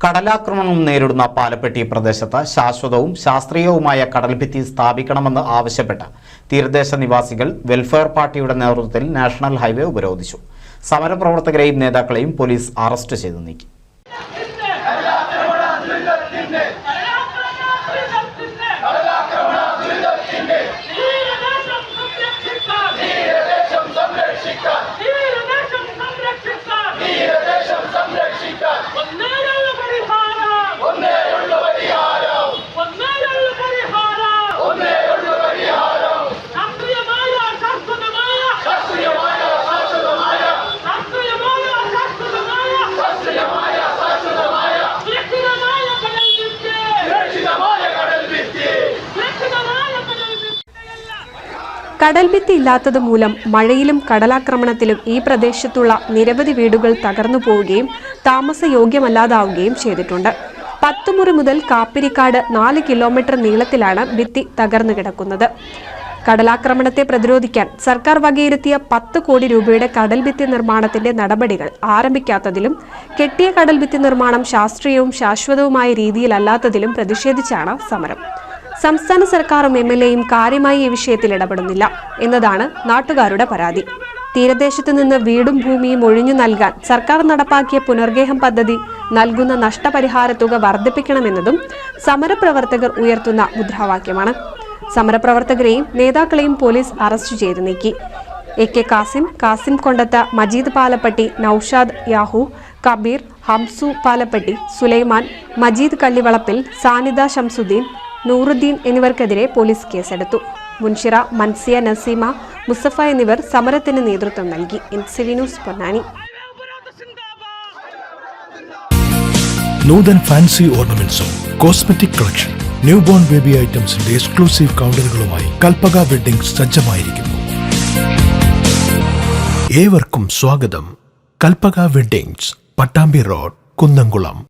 കടലാക്രമണം നേരിടുന്ന പാലപ്പെട്ടി പ്രദേശത്ത് ശാശ്വതവും ശാസ്ത്രീയവുമായ കടൽഭിത്തി സ്ഥാപിക്കണമെന്ന് ആവശ്യപ്പെട്ട് തീരദേശ നിവാസികൾ വെൽഫെയർ പാർട്ടിയുടെ നേതൃത്വത്തിൽ നാഷണൽ ഹൈവേ ഉപരോധിച്ചു. സമരപ്രവർത്തകരെയും നേതാക്കളെയും പോലീസ് അറസ്റ്റ് ചെയ്തു നീക്കി. കടൽഭിത്തി ഇല്ലാത്തത് മൂലം മഴയിലും കടലാക്രമണത്തിലും ഈ പ്രദേശത്തുള്ള നിരവധി വീടുകൾ തകർന്നു പോവുകയും താമസയോഗ്യമല്ലാതാവുകയും ചെയ്തിട്ടുണ്ട്. 10 മുറി മുതൽ കാപ്പിരിക്കാട് 4 കിലോമീറ്റർ നീളത്തിലാണ് ഭിത്തി തകർന്നു കിടക്കുന്നത്. കടലാക്രമണത്തെ പ്രതിരോധിക്കാൻ സർക്കാർ വകയിരുത്തിയ 10 കോടി രൂപയുടെ കടൽഭിത്തി നിർമ്മാണത്തിന്റെ നടപടികൾ ആരംഭിക്കാത്തതിലും കെട്ടിയ കടൽഭിത്തി നിർമ്മാണം ശാസ്ത്രീയവും ശാശ്വതവുമായ രീതിയിലല്ലാത്തതിലും പ്രതിഷേധിച്ചാണ് സമരം. സംസ്ഥാന സർക്കാരും MLAയും കാര്യമായി ഈ വിഷയത്തിൽ ഇടപെടുന്നില്ല എന്നതാണ് നാട്ടുകാരുടെ പരാതി. തീരദേശത്ത് നിന്ന് വീടും ഭൂമിയും ഒഴിഞ്ഞു നൽകാൻ സർക്കാർ നടപ്പാക്കിയ പുനർഗേഹം പദ്ധതി നൽകുന്ന നഷ്ടപരിഹാര തുക വർദ്ധിപ്പിക്കണമെന്നതും സമരപ്രവർത്തകർ ഉയർത്തുന്ന മുദ്രാവാക്യമാണ്. സമരപ്രവർത്തകരെയും നേതാക്കളെയും പോലീസ് അറസ്റ്റ് ചെയ്തു നീക്കി. AK കാസിം കൊണ്ടത്ത്, മജീദ് പാലപ്പെട്ടി, നൌഷാദ് യാഹു, കബീർ, ഹംസു പാലപ്പെട്ടി, സുലൈമാൻ, മജീദ് കല്ലിവളപ്പിൽ, സാനിദ ഷംസുദ്ദീൻ, നൂറുദ്ദീൻ എന്നിവർക്കെതിരെ പോലീസ് കേസെടുത്തു. മുൻഷിറ, മൻസിയ, നസീമ, മുസഫ എന്നിവർ സമരത്തിന് നേതൃത്വം നൽകി. NCV news Ponnani. Nuthan fancy ഓർണമെന്റ്സും cosmetic collection, new born baby ഐറ്റംസിന്റെ എക്സ്ക്ലൂസീവ് കൗണ്ടറുകളുമായി കൽപ്പക വെഡ്ഡിംഗ് സജ്ജമായിരിക്കുന്നു. ഏവർക്കും സ്വാഗതം. Kalpaka weddings, Pattambi road, Kunnamkulam.